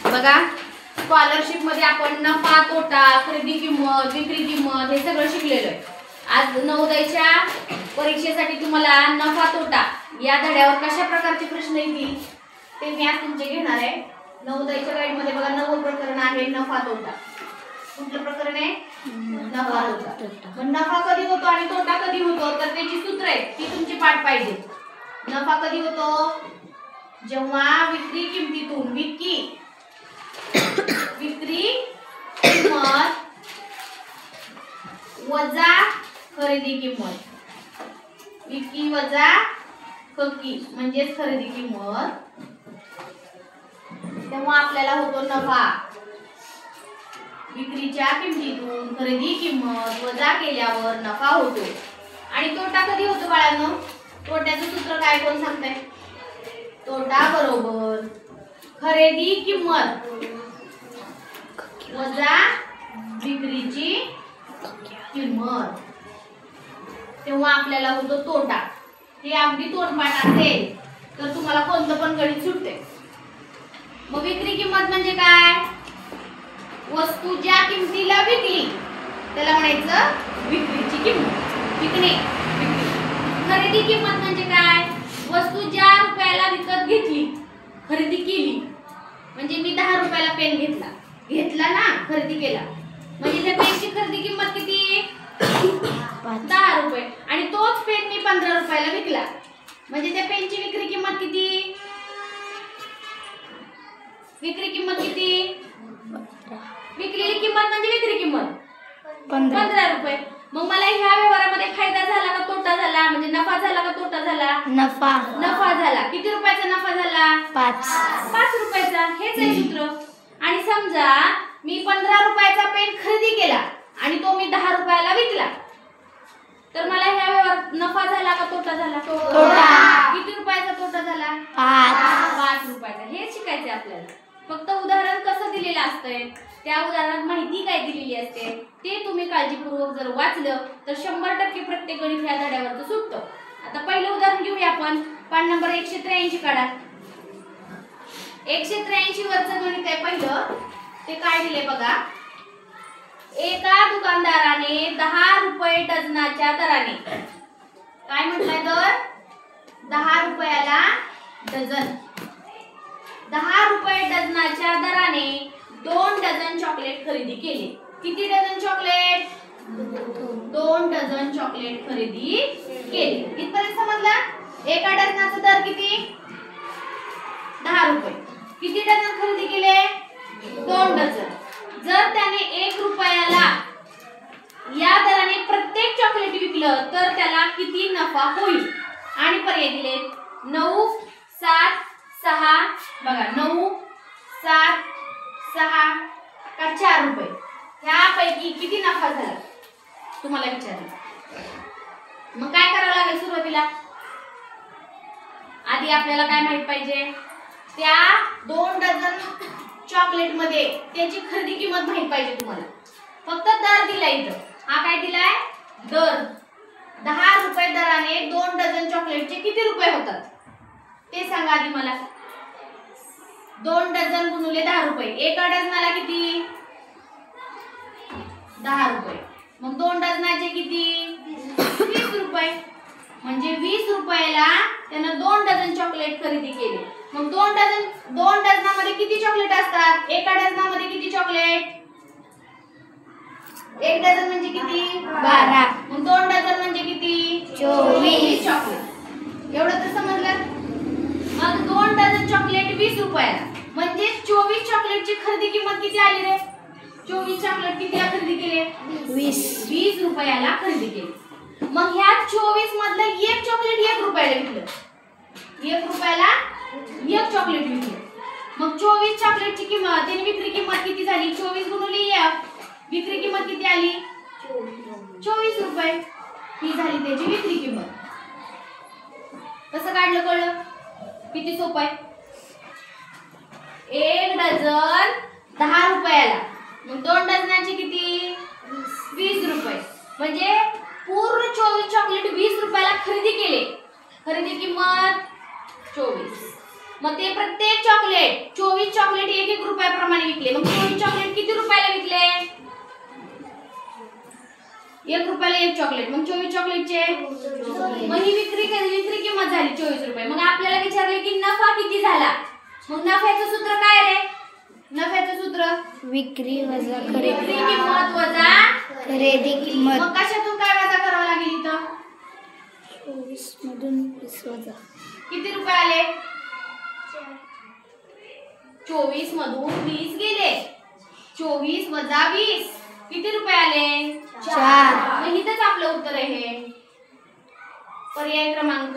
बघा स्कॉलरशिप मध्ये आपण नफा तोटा खरेदी किंमत विक्री किंमत हे सगळं शिकलेलो आहे। आज नवोदयच्या परीक्षेसाठी तुम्हाला नफा तोटा या धड्यावर कशा प्रकारचे प्रश्न येतील ते मी आज तुमचे घेणार आहे। नवोदयच्या गाईड मध्ये बघा नवं प्रकरण आहे नफा तोटा। कुठलं प्रकरण आहे? नफा तोटा। पण नफा कधी होतो आणि तोटा कधी होतो तर त्याची सूत्र आहेत ती तुमची पाठ पाहिजे। नफा कधी होतो? जेव्हा विक्री किमतीतून विक्री किंमत वजा खरेदी किंमत, विक्री वजा खकी म्हणजे खरेदी किंमत, तेव्हा आपल्याला होतो नफा। विक्रीच्या किमतीतून खरेदी किंमत वजा केल्यावर नफा होतो। आणि तोटा कधी होतो बाळांनो? तोट्याचं सूत्र काय कोण सांगताय? तोटा बरोबर खरेदी किंमत वजा विक्रीची किंमत, तेव्हा आपल्याला होतो तोटा। हे अगदी तोंडपाठ असेल तर तुम्हाला कोणतं पण गणित सुटते। मग विक्री किंमत म्हणजे काय? वस्तू ज्या किमतीला विकली त्याला म्हणायचं विक्रीची किंमत, विकणे विक्री। खरेदी किंमत म्हणजे काय? वस्तू ज्या रुपयाला विकत घेतली खरेदी केली, म्हणजे मी 10 रुपयाला पेन घेतला ना, खरेदी केला म्हणजे त्या पेनची खरेदी किंमत किती? 10 रुपये। आणि तोच पेन मी 15 रुपयाला विकला म्हणजे त्या पेनची विक्री किंमत किती? विक्री किंमत किती? विकलेली किंमत म्हणजे विक्री किंमत 15 रुपये। मग मला ह्या व्यवहारामध्ये फायदा झाला का तोटा झाला? म्हणजे नफा झाला का तोटा झाला? नफा। नफा झाला। किती रुपयाचा नफा झाला? 5 रुपयाचा। हेच आहे सूत्र। आणि समजा मी 15 रुपयाचा पेन खरेदी केला आणि तो मी 10 रुपयाला विकला तर मला ह्या व्यवहारात नफा झाला का तोटा झाला? तोटा। किती रुपयाचा तोटा झाला? 5 रुपयाचा। हे शिकायचे आपल्याला। फक्त उदाहरण कसं दिलेलं असतंय त्या उदाहरणात माहिती काय दिलेली असते ते तुम्ही काळजीपूर्वक जर वाचलं तर 100% प्रत्येक गणित ह्या धड्यावरचं सुटतं। आता पहिलं उदाहरण घेऊया आपण। पान नंबर 183 काढा। 183 वरचं गणित आहे पहिलं। ते काय दिले बघा। एका दुकानदाराने 10 रुपये डझनाच्या दराने, काय म्हटलंय दर? 10 रुपयाला डझन, 10 रुपये डझनाच्या दराने 2 डझन चॉकलेट खरेदी केले। किती डझन चॉकलेट? 2 डझन चॉकलेट खरेदी केले। इथपर्यंत समजलं? एका डझनाचा दर किती? 10 रुपये। किती डझन खरेदी केले? 2 डझन। जर त्याने 1 रुपयाला या दराने प्रत्येक चॉकलेट विकलं तर त्याला किती नफा होईल? आणि पर्याय दिले 9, 7, 6 बघा 9, 7, 6 का 4 रुपये ह्यापैकी किती नफा झाला तुम्हाला विचारलं। मग काय करावं लागेल? सुरुवातीला आधी आपल्याला काय माहित पाहिजे? त्या 2 डझन चॉकलेट मध्ये त्याची खरेदी किंमत माहित पाहिजे तुम्हाला। फक्त दर दिलाय इथं। हा काय दिलाय? दर। 10 रुपये दराने 2 डझन चॉकलेटचे किती रुपये होतात ते सांगा आधी मला। 2 डझन गुणिले 10 रुपये, एका डझनाला किती? 10 रुपये। मग 2 डझनाचे किती? 20 रुपये। म्हणजे 20 रुपयाला त्यानं 2 डझन चॉकलेट खरेदी केले। मग 2 डझनामध्ये किती चॉकलेट असतात? एका डझनामध्ये किती चॉकलेट? 1 डझन म्हणजे किती? 12। मग 2 डझन म्हणजे किती? 24 चॉकलेट। एवढं तर समजलं? मग 2 डझन चॉकलेट 20 रुपयाला म्हणजे 24 चॉकलेटची खरेदी किंमत किती आली रे? 24 चॉकलेट कितीला खरेदी केले? 20 रुपयाला खरेदी केले। मग ह्या 24 मधलं एक चॉकलेट 1 रुपयाला विकलं, 1 रुपयाला 1 चॉकलेट विकलं। मग 24 चॉकलेटची किंमत त्याची विक्री किंमत किती झाली? 24 गुणिले 1 विक्री किंमत किती आली? 24 रुपये। ही झाली त्याची विक्री किंमत। कसं काढलं कळलं? किती सोपं आहे? 1 डझन 10 रुपयाला, मग 2 डझनाचे किती? 20 रुपये। म्हणजे पूर्ण 24 चॉकलेट 20 रुपयाला खरेदी केले। खरेदी किंमत 24। मग ते प्रत्येक चॉकलेट 24 चॉकलेट 1-1 रुपया दराने विकले. मग 24 चॉकलेट किती रुपयाला विकले? 1 रुपयाला 1 चॉकलेट. मग 24 चॉकलेटचे मग ही विक्री किंमत झाली 24 रुपये. मग आपल्याला विचारले की नफा किती झाला. मग नफ्याचं सूत्र काय रे? नफ्याचं सूत्र विक्री वजा विक्री किंमत वजा खरेदी किंमत. मग कशातून काय वजा करावं लागेल इथं? 24 मधून 20 वजा. किती रुपये आले? 24 मधून 20 गेले. 24 वजा 20 किती रुपये आले? 4. मग इथंच आपलं उत्तर आहे हे. पर्याय क्रमांक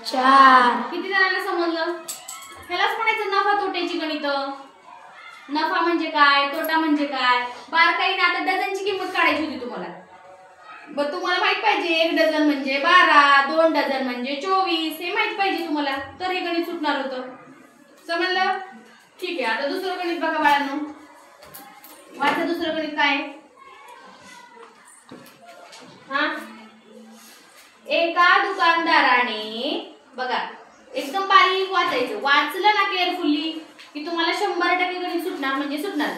4. किती जणांना समजलं? ह्यालाच म्हणायचं नफा तोट्याची गणित. नफा म्हणजे काय, तोटा म्हणजे काय, बारकाईने आता डझनची किंमत काढायची होती तुम्हाला. बरं तुम्हाला माहित पाहिजे 1 डझन म्हणजे 12, 2 डझन म्हणजे 24 हे माहित पाहिजे तुम्हाला, तर हे गणित सुटणार होतं. समजलं? ठीक आहे. आता दुसरं गणित बघा बाळांनो. वाचा दुसरं गणित काय? हा, एका दुकानदाराने बघा एकदम बारीक वाचायचं. वाचलं ना केअरफुली की तुम्हाला 100% गणित सुटणार म्हणजे सुटणार.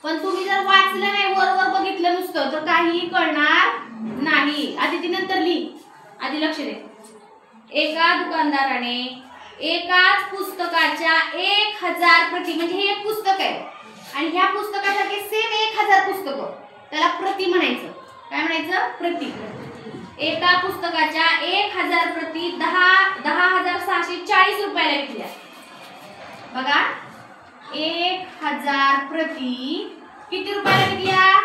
पण तुम्ही जर वाचलं नाही, वर बघितलं नुसतं, तर काहीही कळणार नाही. आधी ती नंतर लिही, आधी लक्ष दे. एका दुकानदाराने एकाच पुस्तकाच्या 1000 प्रती, म्हणजे हे एक पुस्तक आहे आणि ह्या पुस्तकासारखे सेम 1000 पुस्तकं, त्याला प्रती म्हणायचं. काय म्हणायचं? प्रती. एका पुस्तकाच्या 1000 प्रती 10,640 रुपयाला विकल्या. बघा 1000 प्रती किती रुपयाला विकल्या?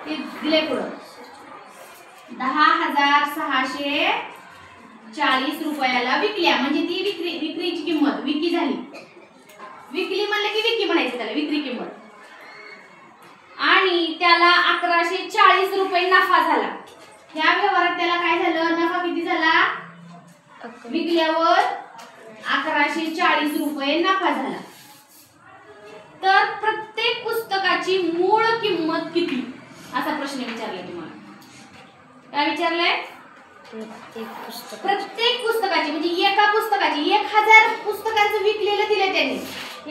ते दिले पुढं 10,640 रुपयाला विकल्या. म्हणजे ती विक्रीची किंमत विक्री झाली. विकली म्हणलं की विक्री म्हणायचं त्याला, विक्री किंमत. आणि त्याला 1140 रुपये नफा झाला. ह्या व्यवहारात त्याला काय झालं? नफा किती झाला? विकल्यावर 1140 रुपये नफा झाला. तर प्रत्येक पुस्तकाची मूळ किंमत किती असा प्रश्न विचारलाय तुम्हाला. काय विचारलंय? प्रत्येक पुस्तकाची, म्हणजे एका पुस्तकाची 1000 पुस्तकांचं विकलेलं दिलं त्यांनी.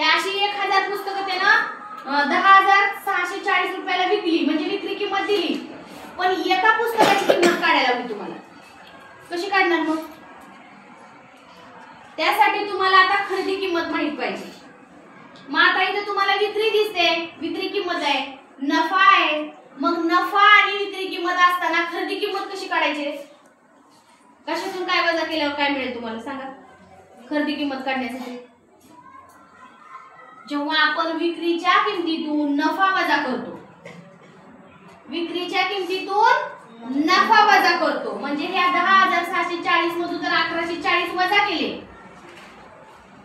या अशी 1000 पुस्तकं त्यानं 10,640 रुपयाला विकली, म्हणजे विक्री किंमत दिली. पण एका पुस्तकाची किंमत काढायला हवी तुम्हाला. कशी काढणार मग? त्यासाठी तुम्हाला आता खरेदी किंमत माहित पाहिजे. मग आता इथे तुम्हाला विक्री दिसते, विक्री किंमत आहे, नफा आहे. मग नफा आणि विक्री किंमत असताना खरेदी किंमत कशी काढायची? कशातून काय वजा केल्यावर काय मिळेल तुम्हाला सांगा? खरेदी किंमत काढण्यासाठी जेव्हा आपण विक्रीच्या किमतीतून नफा वजा करतो, विक्रीच्या किमतीतून नफा वजा करतो, म्हणजे ह्या 10,640 मधून जर 1140 वजा केले,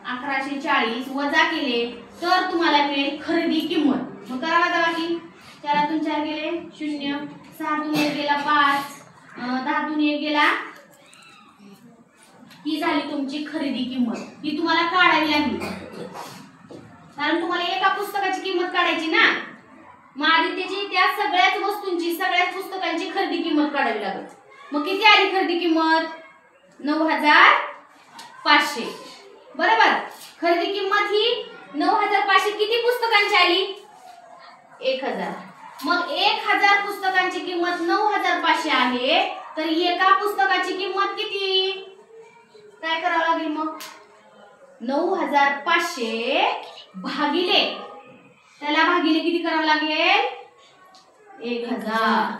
1140 वजा केले तर तुम्हाला मिळेल खरेदी किंमत. मग करा वजा बाकी. 4 तून 4 गेले 0, 6 तून 1 गेला 5, 10 तून 1 गेला. ही झाली तुमची खरेदी किंमत. ही तुम्हाला काढावी लागली, कारण तुम्हाला एका पुस्तकाची किंमत काढायची ना. मग आधी त्याची त्या सगळ्याच वस्तूंची, सगळ्याच पुस्तकांची खरेदी किंमत काढावी लागेल. मग किती आली खरेदी किंमत? 9,500. बरोबर. खरेदी किंमत ही 9,500 किती पुस्तकांची आली? 1000. मग 1000 पुस्तकांची किंमत 9,500 आहे, तर एका पुस्तकाची किंमत किती? काय करावं लागेल मग? 9,500 भागिले, त्याला भागिले किती करावं लागेल? 1000.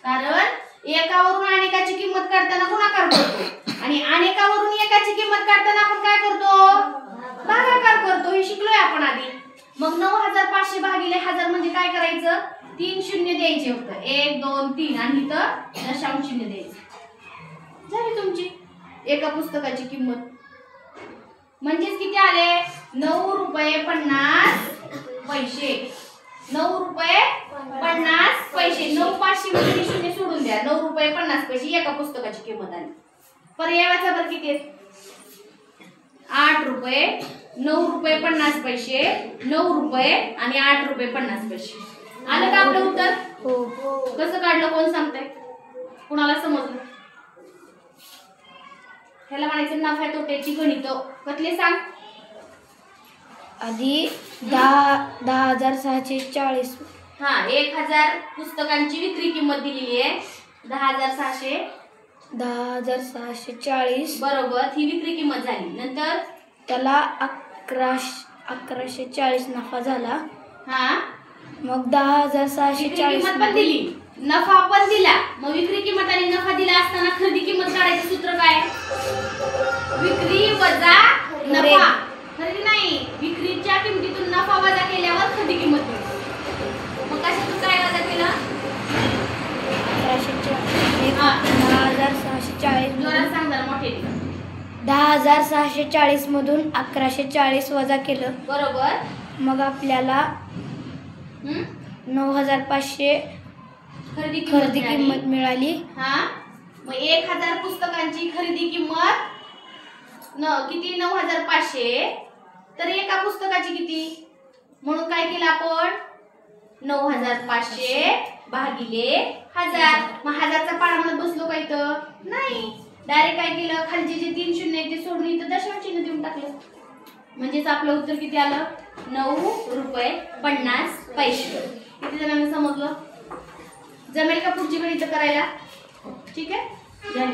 कारण एकावरून अनेकाची किंमत काढताना गुणाकार करतो आणि अनेकावरून एकाची किंमत काढताना आपण काय करतो? भागाकार करतो. हे शिकलोय आपण आधी. मग 9,500 भागिले 1000 म्हणजे काय करायचं? 3 शून्य द्यायचे फक्त. 1 2 3 आणि इथं दशांश शून्य द्यायचं. झाली तुमची एका पुस्तकाची किंमत. म्हणजेच किती आले? 9 रुपये 50 पैसे. 9 रुपये 50 पैसे. 9,500 मध्ये शून्य सोडून द्या. 9 रुपये 50 पैसे एका पुस्तकाची किंमत आली. पर्यायाचा बरं किती आहे? 8 रुपये, 9 रुपये 50 पैसे, 9 रुपये आणि 8 रुपये 50 पैसे. आलं का आपलं उत्तर? हो. कसं काढलं कोण सांगताय? कुणाला समजलं? ह्याला म्हणायचं नफ्या तोट्याची गणित. कसले सांग? आधी 10,640. हा 1000 पुस्तकांची विक्री किंमत दिलेली आहे 10,640 बरोबर ही विक्री किंमत झाली. नंतर त्याला 1140 नफा झाला. हा मग विक्री 10,640 किंमत पण दिली नफा पण दिला. मग विक्री किंमत आणि नफा दिला असताना खरेदी किंमत काढायचं सूत्र काय? विक्री वजा नफा. खरेदी नाही विक्रीच्या किमतीतून नफा वजा केल्यावर खरेदी किंमत मिळते. मग कशातून काय वजा केलं? 10,640 जोरात सांग जरा मोठे. 10,640 मधून 1140 वजा केलं. बरोबर. मग आपल्याला 9,500 खरेदी किंमत मिळाली. हा मग 1000 पुस्तकांची खरेदी किंमत किती? 9,500. तर एका पुस्तकाची किती? म्हणून काय केलं आपण? 9,500 भागिले 1000. मग 1000चा पाडा म्हणत बसलो का इथं? नाही. डायरेक्ट काय केलं? खालचे जे 3 शून्य आहेत ते सोडून इथं दशांश चिन्ह देऊन टाकलं. म्हणजेच आपलं उत्तर किती आलं? 9 रुपये 50 पैसे. किती जणांना समजलं? जमेल का पुढची गणित करायला? ठीक आहे झाली.